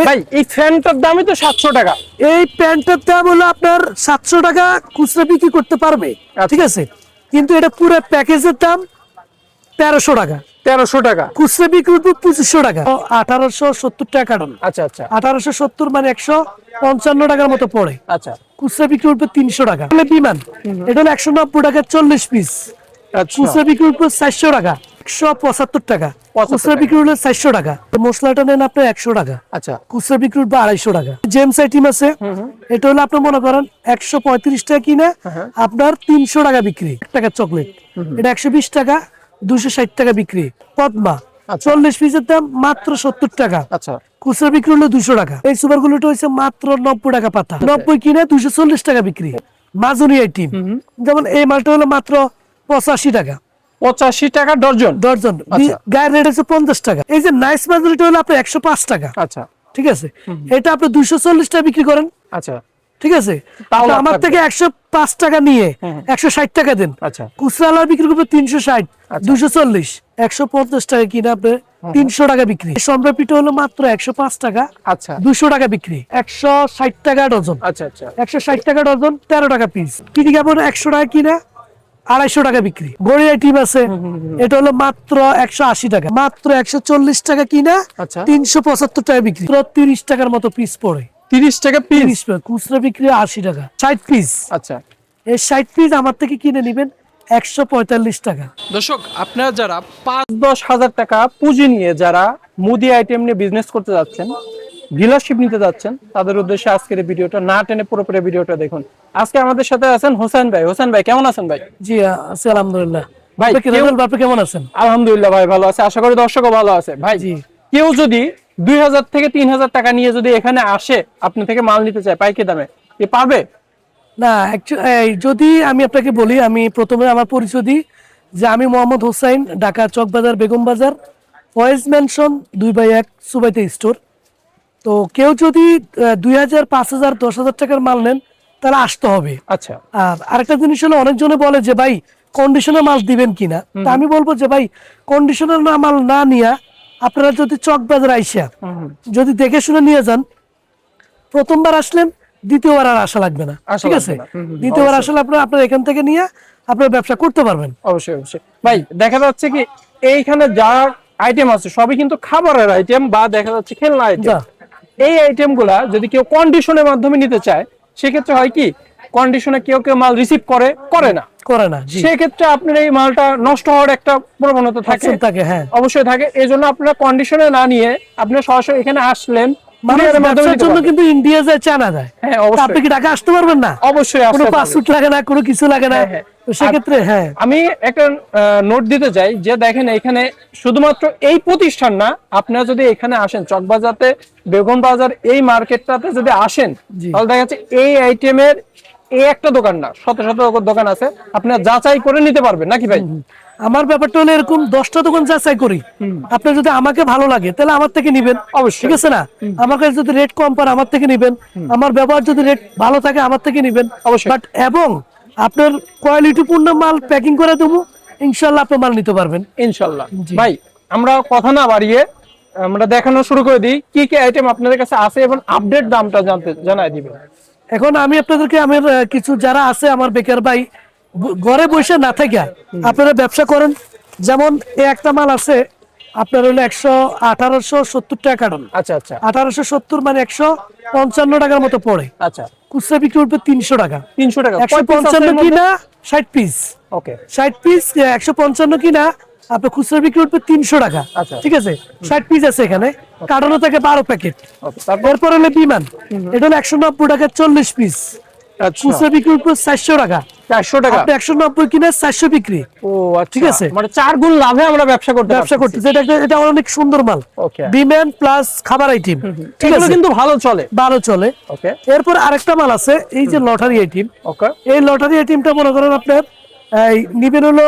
ভাই এই ফ্যানটার দামই তো 700 টাকা। এই প্যান্টের দাম হলো আপনার 700 টাকা, খুচরা বিক্রি করতে পারবে, ঠিক আছে। কিন্তু এটা পুরো প্যাকেজের দাম 1300 টাকা, 1300 টাকা, খুচরা বিক্রি করবে 2500 টাকা। 1870 টাকা কাটন। আচ্ছা আচ্ছা 1870 মানে 155 টাকার মতো পড়ে। আচ্ছা খুচরা বিক্রি করবে 300 টাকা। বিমান এটা হলো 190 টাকা 40 পিস, আচ্ছা খুচরা বিক্রি করবে 400 টাকা। 175 টাকা, খুচরা বিক্রি হলো 400 টাকা। মশলাটা নেন আপনার 100 টাকা, আচ্ছা খুচরা বিক্রি করবে 250 টাকা। জেমস আইটেম আছে, এটা হলো আপনি মনে করেন 135 টাকা কিনে আপনার 300 টাকা বিক্রি। 1 টাকা চকলেট, এটা 120 টাকা 260 টাকা বিক্রি। পদ্মা 40 পিসের দাম মাত্র 70 টাকা, আচ্ছা খুচরা বিক্রি হলো 200 টাকা। এই সুপার গুলোটা হচ্ছে মাত্র 90 টাকা পাতা, 90 কিনে 240 টাকা বিক্রি। মাজুরি আইটেম যেমন এই মালটা হলো মাত্র 85 টাকা, 85 টাকা ডজন। ডজন। আচ্ছা। গায়ের রেট হচ্ছে 50 টাকা। এই যে নাইস মাজুরিটা হলো আপনার 105 টাকা, আচ্ছা ঠিক আছে। এটা আপনি 240 টাকা বিক্রি করেন, আচ্ছা ঠিক আছে। তাও আপনি লাভ আমার থাকবে। থেকে 105 টাকা নিয়ে 160 টাকা দেন, আচ্ছা খুচরা আলাদা বিক্রি করবে 360, 240, 150 টাকা কিনে আপনি 300 টাকা বিক্রি। সম্রাট পিঠা হলো মাত্র 105 টাকা, আচ্ছা 200 টাকা বিক্রি। 160 টাকা ডজন, আচ্ছা আচ্ছা 160 টাকা ডজন, 13 টাকা পিস। পিঠি কাপড় 100 টাকা কিনা 250 টাকা বিক্রি। গড়ি আইটেম আছে, এটা হলো মাত্র 180 টাকা, মাত্র 140 টাকা কিনা আচ্ছা 375 টাকা বিক্রি। 30 টাকার মতো পিস পড়ে, 30 টাকা পিস। 30 টাকা। খুচরা বিক্রি 80 টাকা। 60 পিস, আচ্ছা এই 60 পিস আমার থেকে কিনে নেবেন 145 টাকা। দর্শক, আপনারা যারা 5-10 হাজার টাকা পুঁজি নিয়ে যারা মুদি আইটেম নিয়ে বিজনেস করতে যাচ্ছেন, ডিলারশিপ নিতে যাচ্ছেন, তাদের উদ্দেশ্যে আজকের এই ভিডিওটা না টেনে পুরোপুরি ভিডিওটা দেখুন। আজকে আমাদের সাথে আছেন হোসেন ভাই। হোসেন ভাই কেমন আছেন ভাই? জি আছি আলহামদুলিল্লাহ। ভাই, আপনি কি কেউ- রাজুল, আপনি কেমন আছেন? আলহামদুলিল্লাহ ভাই ভালো আছে, আশা করি দর্শকও ভালো আছে। ভাই জি। কেউ যদি 2000 থেকে 3000 টাকা নিয়ে যদি এখানে আসে আপনি থেকে মাল নিতে চায় পাইকারি দামে, কি পারবে? না যদি আমি আপনাকে বলি, আমি প্রথমে আমার পরিচয় দিই যে আমি মোহাম্মদ হোসাইন, ঢাকা চকবাজার বেগম বাজার ফয়েজ ম্যানশন 2/1 সুবাইতে স্টোর। তো কেউ যদি 2000, 5000, 10,000 টাকার মাল নেন তাহলে আসতে হবে। আচ্ছা আর আরেকটা জিনিস হলো, অনেকজনে বলে যে ভাই কন্ডিশনার মাল দিবেন কিনা। তা আমি বলবো যে ভাই কন্ডিশনার না মাল না নিয়া আপনারা যদি চকবাজার আইসা যদি দেখে শুনে নিয়ে যান, প্রথমবার আসলেন দ্বিতীয়বার আর আশা লাগবে না, আশা ঠিক লাগবে আছে। না। দ্বিতীয়বার আসলে আপনার এখান থেকে নিয়ে আপনার ব্যবসা করতে পারবেন। অবশ্যই অবশ্যই ভাই, দেখা যাচ্ছে কি এইখানে যা আইটেম আছে সবই কিন্তু খাবারের আইটেম বা দেখা যাচ্ছে খেলনা আইটেম। যা। এই আইটেম গুলা যদি কেউ কন্ডিশনের মাধ্যমে নিতে চায়, সেক্ষেত্রে হয় কি কন্ডিশনে কেউ কেউ মাল রিসিভ করে না। করে না, জি। সেক্ষেত্রে আপনার এই মালটা নষ্ট হওয়ার একটা প্রবণতা থাকে, Option থাকে, হ্যাঁ। অবশ্যই থাকে। এই জন্য আপনারা কন্ডিশনে না নিয়ে আপনি সরাসরি এখানে আসলেন, মানুষ কুরিয়ারের মাধ্যমে ব্যবসার নিতে জন্য পারবেন। কিন্তু ইন্ডিয়া যায়, চায়না যায়। হ্যাঁ তা অবশ্যই আপনি কি ঢাকা আসতে পারবেন না? অবশ্যই কোনো আসতে পারবেন। পাসপোর্ট লাগে না, কোনো কিছু লাগে না। হ্যাঁ, হ্যাঁ। তো সেক্ষেত্রে হ্যাঁ, আমি একটা নোট দিতে চাই যে দেখেন এখানে শুধুমাত্র এই প্রতিষ্ঠান না, আপনারা যদি এখানে আসেন চকবাজারতে বেগম বাজার এই মার্কেটটাতে যদি আসেন, জি। তাহলে দেখা যাচ্ছে এই আইটেমের এই একটা দোকান না, শত শত দোকান আছে, আপনারা যাচাই করে নিতে পারবেন নাকি ভাই? আমার ব্যাপারটা হলো এরকম, 10টা দোকান যাচাই করি। আপনার যদি আমাকে ভালো লাগে তাহলে আমার থেকে নিবেন, অবশ্যই। ঠিক আছে না। আমার কাছে যদি রেট কম পান আমার থেকে নিবেন, আমার ব্যবহার যদি রেট ভালো থাকে আমার থেকে নিবেন, অবশ্যই। বাট এবং আপনার কোয়ালিটিপূর্ণ মাল প্যাকিং করে দেবো, ইনশাল্লাহ আপনি মাল নিতে পারবেন। ইনশাল্লাহ। জি। ভাই আমরা কথা না বাড়িয়ে আমরা দেখানো শুরু করে দিই কি কি আইটেম আপনাদের কাছে আছে এবং আপডেট দামটা জানাই দিবেন। এখন আমি আপনাদেরকে আমার কিছু যারা আছে আমার বেকার ভাই, ঘরে বসে না থেকে আপনারা ব্যবসা করেন। যেমন এই একটা মাল আছে আপনার হলো 1870 টাকা কাটন। আচ্ছা আচ্ছা 1870 মানে 155 টাকার মতো পড়ে। আচ্ছা খুচরা বিক্রি করবে 300 টাকা। 300 টাকা 155 কিনা 60 পিস, ওকে 60 পিস 155 কিনা আপনার খুচরা বিক্রি করবে 300 টাকা, আচ্ছা। ঠিক আছে। 60 পিস আছে এখানে, কাটানো থাকে 12 প্যাকেট। ওকে তারপর এরপর হলো বিমান, এটা হলো 190 টাকা 40 পিস, আচ্ছা খুচরা বিক্রি করবে 400 টাকা। 400 টাকা। আপনি 190 কিনা 400 বিক্রি, ও আচ্ছা, ঠিক আছে। মানে 4 গুণ লাভে আমরা ব্যবসা করতে করতে এটা অনেক সুন্দর মাল। ওকে। বিমান প্লাস খাবার আইটেম, ঠিক এগুলো আছে, কিন্তু ভালো চলে। ভালো চলে। ওকে এরপর আরেকটা মাল আছে এই যে লটারি আইটেম। ওকে এই লটারি আইটেমটা মনে করেন আপনার নিবেন হলো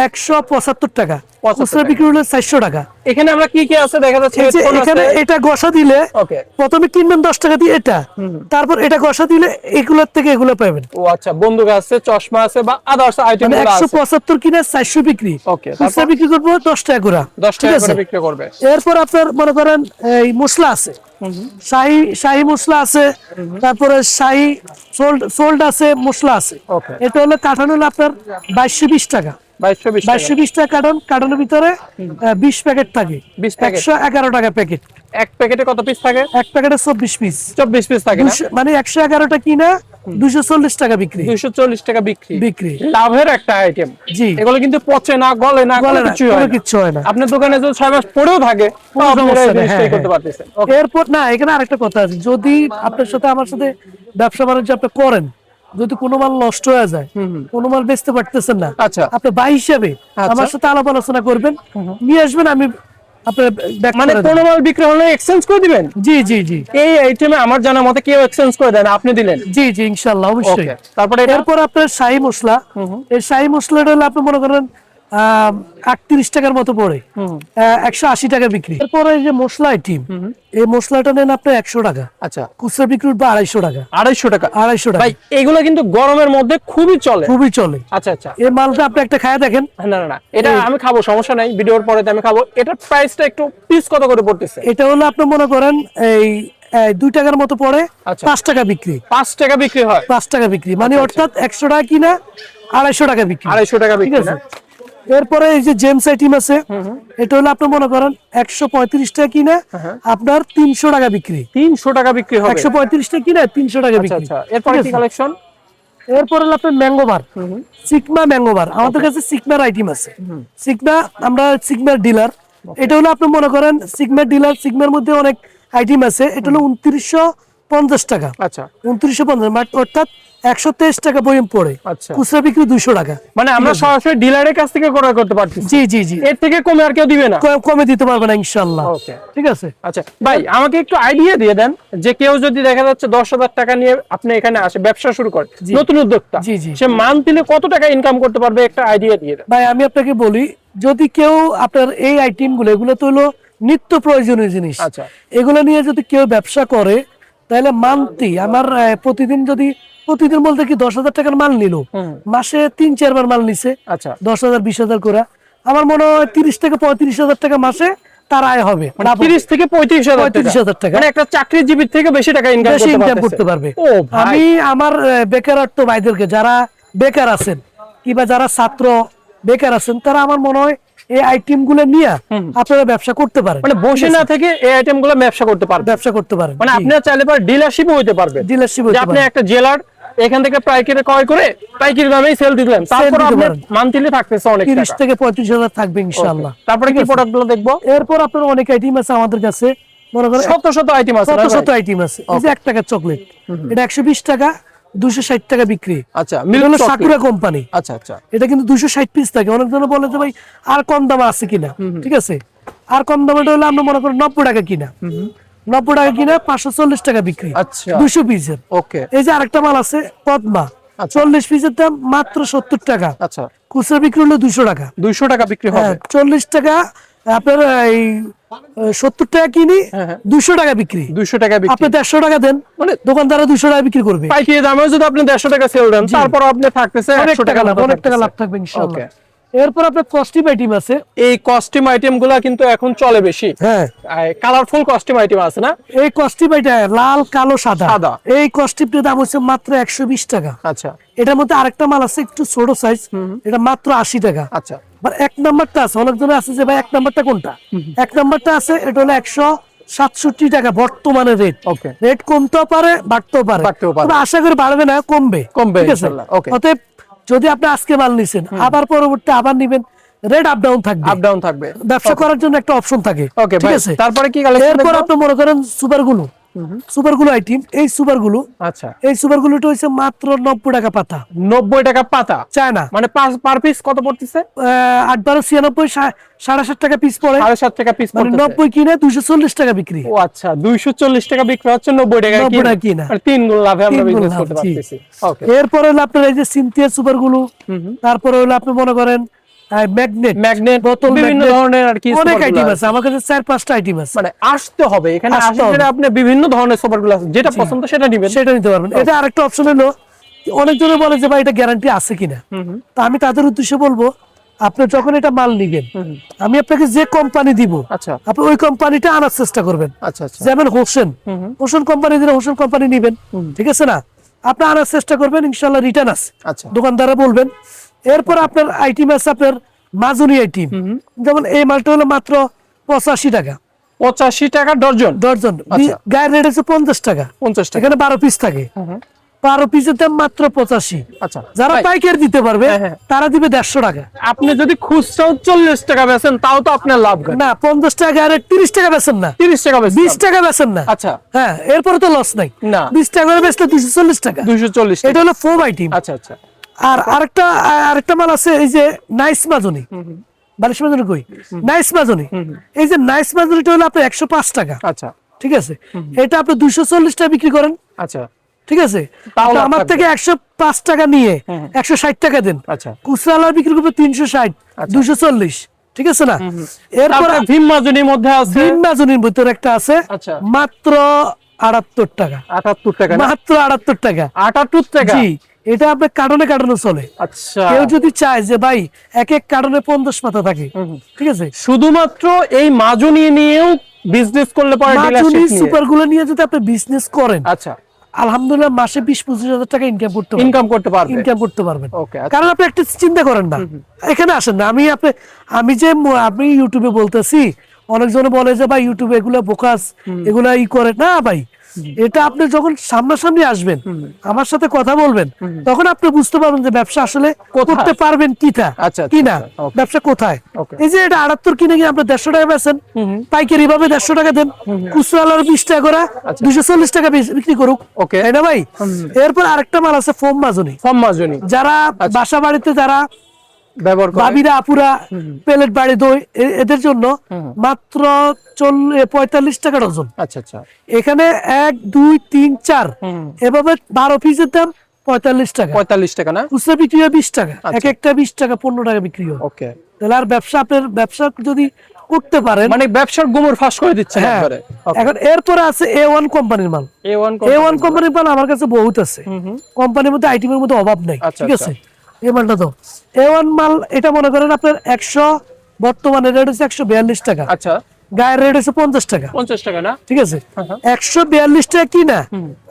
175 টাকা। খুচরা বিক্রি হলো 400 টাকা। এখানে আমরা কি কি আছে দেখা যাচ্ছে, এই যে headphone এখানে আছে। এটা ঘষা দিলে ওকে, প্রথমে কিনবেন 10 টাকা দিয়ে এটা, তারপর এটা ঘষা দিলে এগুলোর থেকে এগুলো পাবেন। ও আচ্ছা, বন্দুক আছে, চশমা আছে বা আদার্স আইটেম মানে গুলো আছে। 175 কিনে 400 বিক্রি। ওকে, খুচরা বিক্রি করবো 10 টাকা করে। 10 ঠিক টাকা আছে, করে বিক্রি করবে। এরপর আপনার মনে করেন এই মশলা আছে, শাহী মশলা আছে, তারপরে শাহী সোল্ড আছে, মশলা আছে। ওকে, এটা হলো কার্টন হলো আপনার 2220 টাকা। 2220 টাকা। 2220 টাকা কার্টন। কার্টনের ভিতরে 20 প্যাকেট থাকে, 20 প্যাকেট। 111 টাকা প্যাকেট। এক প্যাকেটে কত পিস থাকে? এক প্যাকেটে 24 পিস, 24 পিস থাকে না? মানে 111টা কিনা 240 টাকা বিক্রি। 240 টাকা বিক্রি। লাভের একটা আইটেম। জি, এগুলো কিন্তু পচে না, গলে না, কোনো কিছু হয় না। কিচ্ছু হয় না। আপনার দোকানে যদি 6 মাস পরেও থাকে তাও আপনি এই জিনিসটাই করতে পারতেছেন। ওকে, এরপর না, এখানে আরেকটা কথা আছে, যদি আপনার সাথে আমার সাথে ব্যবসা বাণিজ্য আপনি করেন, যদি কোনো মাল নষ্ট হয়ে যায়, কোনো মাল বেচতে পারতেছেন না, আচ্ছা, আপনি ভাই হিসেবে আমার সাথে আলাপ আলোচনা করবেন, নিয়ে আসবেন, আমি আপনার back মানে করে দেব। কোনো মাল বিক্রি হলে এক্সচেঞ্জ করে দিবেন? জি জি জি এই আইটেমে আমার জানা মতে কেউ এক্সচেঞ্জ করে দেন, আপনি দিলেন? জি জি ইনশাআল্লাহ, অবশ্যই। ওকে, তারপরে এরপর আপনার শাহী মশলা, এই শাহী মশলাটা হলো আপনি মনে করেন 38 টাকার মতো পড়ে, 180 টাকা বিক্রি। এরপরে এই যে মশলা আইটেম, এই মশলাটা নেন আপনার 100 টাকা। আচ্ছা, খুচরা বিক্রি উঠবে 250 টাকা। 250 টাকা? 250 টাকা ভাই এগুলো কিন্তু গরমের মধ্যে খুবই চলে। খুবই চলে। আচ্ছা আচ্ছা, এই মালটা আপনি একটা খায়া দেখেন। না না না, এটা আমি খাবো, সমস্যা নাই, ভিডিওর পরে আমি খাবো। এটার প্রাইসটা একটু পিস কত করে পড়তেছে? এটা হলো আপনি মনে করেন এই 2 টাকার মতো পড়ে, আচ্ছা। 5 টাকা বিক্রি। 5 টাকা বিক্রি হয়? 5 টাকা বিক্রি, মানে অর্থাৎ 100 টাকা কিনা 250 টাকা বিক্রি। 250 টাকা ঠিক বিক্রি আছে। না? এরপরে এই যে জেমস আইটেম আছে, এটা হলো আপনি মনে করেন 135 টাকা কিনা আপনার 300 টাকা বিক্রি। 300 টাকা বিক্রি হবে? 135 টাকা কিনা 300 টাকা আচ্ছা বিক্রি। আচ্ছা, এরপরে কি কালেকশন? এরপর হলো আপনার ম্যাঙ্গোবার, সিগমা ম্যাঙ্গোবার। আমাদের কাছে সিগমার আইটেম আছে। সিগমা, আমরা সিগমার ডিলার। এটা হলো আপনি মনে করেন সিগমার ডিলার, সিগমার মধ্যে অনেক আইটেম আছে। এটা হলো 2950 টাকা। আচ্ছা 2950, অর্থাৎ 123 টাকা বয়ম পড়ে। আচ্ছা, খুচরা বিক্রি 200 টাকা। মানে আমরা সরাসরি ডিলারের কাছ থেকে ক্রয় করতে পারছি? জি জি জি, এর থেকে কমে আর কেউ দিবে না? কমে দিতে পারবে না ইনশাআল্লাহ। ওকে, ঠিক আছে। আচ্ছা ভাই, আমাকে একটু আইডিয়া দিয়ে দেন যে কেউ যদি দেখা যাচ্ছে 10,000 টাকা নিয়ে আপনি এখানে আসে, ব্যবসা শুরু করে, নতুন উদ্যোক্তা, জি জি, সে মান্থলি কত টাকা ইনকাম করতে পারবে, একটা আইডিয়া দিয়ে দেন। ভাই আমি আপনাকে বলি, যদি কেউ আপনার এই আইটেম গুলো, এগুলো তো হলো নিত্য প্রয়োজনীয় জিনিস, আচ্ছা, এগুলো নিয়ে যদি কেউ ব্যবসা করে, তাহলে মান্থলি আমার প্রতিদিন বলতে কি 10,000 টাকার মাল নিল, মাসে 3-4 বার মাল নিছে, আচ্ছা 10,000 20,000 করে, আমার মনে হয় 30 থেকে 35,000 টাকা মাসে তার আয় হবে। 30 থেকে 35,000 টাকা, মানে একটা চাকরিজীবীর থেকে বেশি টাকা ইনকাম করতে পারবে। ও ভাই, আমি আমার বেকারত্ব ভাইদেরকে, যারা বেকার আছেন কিংবা যারা ছাত্র বেকার আছেন, তারা আমার মনে হয় এই আইটেম গুলো নিয়ে আপনারা ব্যবসা করতে পারেন। মানে বসে না থেকে এই আইটেম গুলো ব্যবসা করতে পারবেন। মানে আপনি চাইলে পরে ডিলারশিপও হইতে পারবেন। আপনি একটা জেলার এখান থেকে পাইকারি ক্রয় করে পাইকারি দামেই সেল দিলেন, তারপর আপনি মান্থলি থাকতেছে অনেক টাকা, 30 থেকে 35,000 থাকবে ইনশাআল্লাহ। তারপরে কি প্রোডাক্ট গুলো দেখবো? এরপর আপনার অনেক আইটেম আছে আমাদের কাছে, মনে করেন শত আইটেম আছে। শত আইটেম আছে। এই যে 1 টাকার চকলেট, এটা 120 টাকা, 260 টাকা বিক্রি। আচ্ছা, মিলন সাকুরা কোম্পানি। আচ্ছা আচ্ছা, এটা কিন্তু 260 পিস থাকে। অনেকজন বলে যে ভাই আর কম দাম আছে কিনা, ঠিক আছে, আর কম দামে হলে আমরা মনে করি 90 টাকা কিনা, 90 টাকা কিনা 540 টাকা বিক্রি। আচ্ছা 200 পিসের। ওকে, এই যে আরেকটা মাল আছে পদ্মা, 40 পিসের দাম মাত্র 70 টাকা। আচ্ছা, খুচরা বিক্রি হলো 200 টাকা। 200 টাকা বিক্রি হবে? 40 টাকা আপনার এই 70 টাকা কিনি, 200 টাকা বিক্রি। 200 টাকা বিক্রি, আপনি 150 টাকা দেন, মানে দোকানদাররা 200 টাকা বিক্রি করবে। পাইকারি দামে যদি আপনি 150 টাকা সেল দেন, তারপর আপনি থাকতেছে 100 টাকা লাভ, অনেক টাকা লাভ থাকবে ইনশাআল্লাহ। এরপর আপনার কস্টিউম আইটেম আছে। এই কস্টিউম আইটেম গুলা কিন্তু এখন চলে বেশি। হ্যাঁ, কালারফুল কস্টিউম আইটেম আছে না? এই কস্টিউম আইটেম লাল কালো সাদা, সাদা। এই কস্টিউমটার দাম হচ্ছে মাত্র 120 টাকা। আচ্ছা, এটার মধ্যে আরেকটা মাল আছে একটু ছোট সাইজ, এটা মাত্র 80 টাকা। আচ্ছা, এক নাম্বারটা আছে, অনেকজন আছে যে ভাই এক নাম্বারটা কোনটা, এক নাম্বারটা আছে, এটা হলো 167 টাকা বর্তমানে রেট। ওকে, রেট কমতেও পারে বাড়তেও পারে, তবে আশা করি বাড়বে না, কমবে। ঠিক আছে। অতএব যদি আপনি আজকে মাল নিছেন, আবার পরবর্তী আবার নিবেন, রেট আপ ডাউন থাকবে, ব্যবসা করার জন্য একটা অপশন থাকে। ঠিক আছে। তারপরে কি কালেকশন? এরপর আপনি মনে করেন সুপারগুলো আইটেম, এই সুপারগুলো, আচ্ছা, এই সুপারগুলোটা হচ্ছে মাত্র 90 টাকা পাতা। 90 টাকা পাতা? চায়না, মানে পার পিস কত পড়তেছে? 8-12-96, 7.5 টাকা পিস পড়ে। 7.5 টাকা পিস মানে 90 কিনে 240 টাকা বিক্রি। ও আচ্ছা, 240 টাকা বিক্রি হচ্ছে, 90 টাকা কিনা, মানে 3 গুণ লাভে আমরা বিজনেস করতে পারতেছি। ওকে, এরপর হলো আপনার এই যে সিনথিয়া সুপারগুলো, তারপরে হলো আপনি মনে করেন ম্যাগনেট ম্যাগনেট বোতল, বিভিন্ন magnet, ধরনের আর কি অনেক সোফাগুলো আইটেম আছে। আছে আমার কাছে, 4-5টা আইটেম আছে। মানে আসতে হবে এখানে, আসতে আসলে হবে। আপনি বিভিন্ন ধরনের সোফাগুলো আছে, যেটা পছন্দ সেটা নেবেন। সেটা নিতে পারবেন। এটা আরেকটা অপশন হলো, অনেকজনে বলে যে ভাই এটা গ্যারান্টি আছে কিনা, তা আমি তাদের উদ্দেশ্যে বলবো, আপনি যখন এটা মাল নিবেন, আমি আপনাকে যে কোম্পানি দিব, আচ্ছা আপনি ওই কোম্পানিটা আনার চেষ্টা করবেন। আচ্ছা আচ্ছা যেমন হোসেন কোম্পানি দিলে হোসেন কোম্পানি নিবেন, ঠিক আছে না? আপনি আনার চেষ্টা করবেন, ইনশাল্লাহ রিটার্ন আছে, আচ্ছা দোকানদারে বলবেন। এরপর আপনার আইটেম আছে আপনার মাজুনি আইটেম, যেমন এই মালটা হলো মাত্র 85 টাকা 85 টাকা ডর্জন। ডর্জন। আচ্ছা। গায়ের রেট হচ্ছে 50 টাকা, 50 টাকা। এখানে 12 পিস থাকে, 12 পিসের দাম মাত্র 85। আচ্ছা যারা ভাই, পাইকারি দিতে পারবে হ্যাঁ, হ্যাঁ। তারা দিবে 150 টাকা। আপনি যদি খুচরাও 40 টাকা বেচেন তাও তো আপনার লাভ হয়। না, 50 টাকা আর 30 টাকা বেচেন না, 30 টাকা বেচেন, 20 টাকা বেচেন না। আচ্ছা হ্যাঁ, এরপরে তো লস নাই। না। 20 টাকা করে বেচলে 240 টাকা। 240 এটা টাকা। হলো ফোম আইটেম। আচ্ছা আচ্ছা আর আরেকটা মাল আছে, এই যে নাইস মাজনি, বালিশ মাজনি কই, নাইস মাজনি। এই যে নাইস মাজনিটা হলো আপনার 105 টাকা, আচ্ছা ঠিক আছে? এটা আপনি 240 টাকা বিক্রি করেন, আচ্ছা ঠিক আছে? তাও আপনি লাভ আমার থাকবে। থেকে 105 টাকা নিয়ে 160 টাকা দেন, আচ্ছা। খুচরা বিক্রি করবে 360, 240, ঠিক আছে না? এরপর তারপরে ভীম মাজনির মধ্যে আছে ভিন মাজনির ভিতরে একটা আছে, আচ্ছা। মাত্র 78 টাকা, 78 টাকা না? মাত্র 78 টাকা। 78 টাকা। জি, এটা আপনার কার্টনে চলে। আচ্ছা কেউ যদি চায় যে ভাই এক এক কার্টনে 50 পাতা থাকে, ঠিক আছে, শুধুমাত্র এই মাজনি নিয়েও বিজনেস করলে পরে মাজনি ডিলারশিপ নিয়ে। সুপার গুলো নিয়ে যদি আপনি বিজনেস করেন, আচ্ছা আলহামদুলিল্লাহ মাসে 20-25 হাজার টাকা ইনকাম করতে পারবেন। ইনকাম করতে পারবে। ইনকাম করতে পারবেন। Okay, আচ্ছা। কারণ আপনি একটা চিন্তা করেন না, এখানে আসেন না, আমি ইউটিউবে বলতেছি, অনেকজনে বলে যে ভাই ইউটিউবে এগুলা বোকাস, এগুলা করে না ভাই। এটা আপনি যখন সামনাসামনি আসবেন, আমার সাথে কথা বলবেন, তখন আপনি বুঝতে পারবেন যে ব্যবসা আসলে কোথায়? করতে পারবেন আচ্ছা, আচ্ছা, কিনা, আচ্ছা, okay. ব্যবসা কোথায়। Okay. এই যে এটা 78 কিনে গিয়ে আপনি 150 টাকা বেচেন, পাইকারি ভাবে 150 টাকা দেন, খুচরা 20 টাকা করে 240 টাকা বিক্রি করুক, Okay. তাই না ভাই? এরপর আরেকটা মাল আছে ফোম মাজনি, ফর্ম মাজনি যারা বাসা বাড়িতে যারা ব্যবহার করে। ভাবিরা আপুরা প্লেট বাড়ি দই এদের জন্য মাত্র 45 টাকা ডজন। আচ্ছা আচ্ছা এখানে 1 2 3 4 এভাবে 12 পিসের দাম 45 টাকা, 45 টাকা না? খুচরা বিক্রি হয় 20 টাকা, এক একটা 20 টাকা 15 টাকা বিক্রি হয়। ওকে, তাহলে আর আপনার ব্যবসা যদি করতে পারেন, মানে ব্যবসার গোমর ফাঁস করে দিচ্ছে হ্যাঁ। একবারে। এখন এরপরে আছে A1 কোম্পানির মাল। A1 A1 কোম্পানির মাল আমার কাছে বহুত আছে, কোম্পানির মধ্যে আইটেমের মধ্যে অভাব নাই, আচ্ছা, ঠিক আছে? এই মালটা তো A1 মাল, এটা মনে করেন আপনার 100, বর্তমানে রেট হচ্ছে 142 টাকা, আচ্ছা গায়ের রেট হচ্ছে 50 টাকা, 50 টাকা না? ঠিক আছে? 142 টাকা কিনা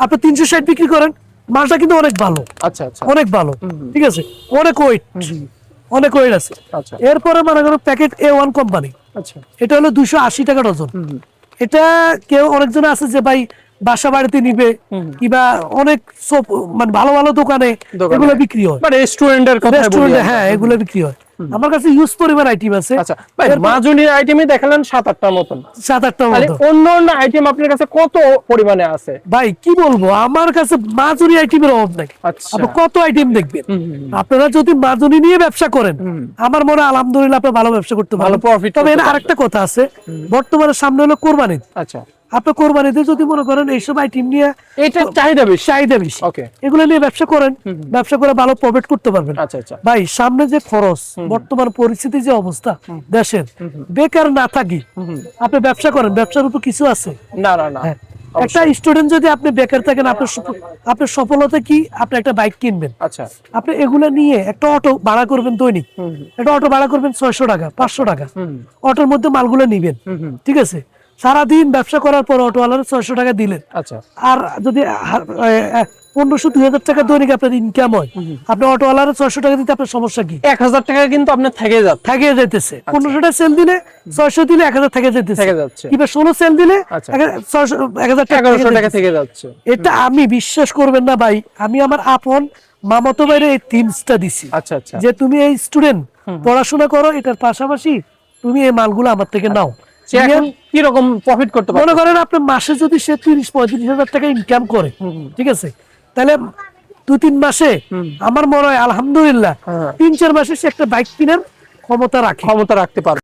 আপনি 360 বিক্রি করেন, মালটা কিন্তু অনেক ভালো, আচ্ছা আচ্ছা অনেক ভালো, ঠিক আছে? অনেক ওয়েট আছে। আচ্ছা এরপরে মনে করেন প্যাকেট A1 কোম্পানি, আচ্ছা এটা হলো 280 টাকা ডজন। এটা কেউ অনেকজন আছে যে ভাই বাসা বাড়িতে নিবে, কিংবা অনেক মানে ভালো ভালো দোকানে এগুলো বিক্রি হয়, মানে রেস্টুরেন্টের কথা বলি রেস্টুরেন্টে, আমরা। হ্যাঁ এগুলো বিক্রি হয়। আমার কাছে ইউজ পরিমাণ আইটেম আছে। আচ্ছা ভাই, মাজনির আইটেমই দেখালেন 7-8টার মতন, 7-8টার তাহলে মতো। অন্য অন্য আইটেম আপনার কাছে কত পরিমাণে আছে? ভাই কি বলবো, আমার কাছে মাজনি আইটেমের অভাব নাই। আচ্ছা আপনি কত আইটেম দেখবেন, আপনারা যদি মাজনি নিয়ে ব্যবসা করেন, আমার মনে হয় আলহামদুলিল্লাহ আপনি ভালো ব্যবসা করতে ভালো পারবেন। profit তবে করতে এর আরেকটা কথা আছে, বর্তমানে সামনে হলো কোরবানি। আচ্ছা, আপনি কোরবানিতে যদি মনে করেন এইসব আইটেম নিয়ে এটা চাহিদা বেশি। চাহিদা বেশি, Okay. এগুলো নিয়ে ব্যবসা করেন, ব্যবসা করে ভালো প্রফিট করতে পারবেন। আচ্ছা আচ্ছা ভাই সামনে যে খরচ, বর্তমান পরিস্থিতি যে অবস্থা দেশের, বেকার না থাকি আপনি ব্যবসা করেন, ব্যবসার উপর কিছু আছে। না না না, হ্যাঁ, একটা স্টুডেন্ট যদি আপনি বেকার থাকেন, আপনার সফলতা কি? আপনি একটা বাইক কিনবেন, আচ্ছা আপনি এগুলা নিয়ে একটা অটো ভাড়া করবেন দৈনিক, একটা অটো ভাড়া করবেন 600 টাকা 500 টাকা, অটোর মধ্যে মালগুলো নিবেন, ঠিক আছে? সারাদিন ব্যবসা করার পর অটোওয়ালার 600 টাকা দিলেন, আচ্ছা আর যদি 1500-2000 টাকা দৈনিক আপনার ইনকাম হয়, আপনি অটোওয়ালার 600 টাকা দিতে আপনার সমস্যা কি? 1000 টাকা কিন্তু আপনার থেকে যাচ্ছে। থেকে যাইতেছে। 1500 টাকা সেল দিলে 600 দিলে 1000 থেকে যাইতেছে, থেকে যাচ্ছে। কিংবা 16 সেল দিলে আচ্ছা। 1000 টাকা 1100 টাকা থেকে যাচ্ছে। এটা আমি বিশ্বাস করবেন না ভাই, আমি আমার আপন মামাতো ভাইরে এই থিমসটা দিছি, আচ্ছা আচ্ছা যে তুমি এই স্টুডেন্ট পড়াশোনা করো, এটার পাশাপাশি তুমি এই মালগুলো আমার থেকে নাও। সে এখন কি রকম প্রফিট করতে পারে? মনে করেন আপনার মাসে যদি সে 30-35 হাজার টাকা ইনকাম করে, ঠিক আছে, তাহলে 2-3 মাসে আমার মনে হয় আলহামদুলিল্লাহ 3-4 মাসে সে একটা বাইক কেনার ক্ষমতা রাখে। ক্ষমতা রাখতে পারবে।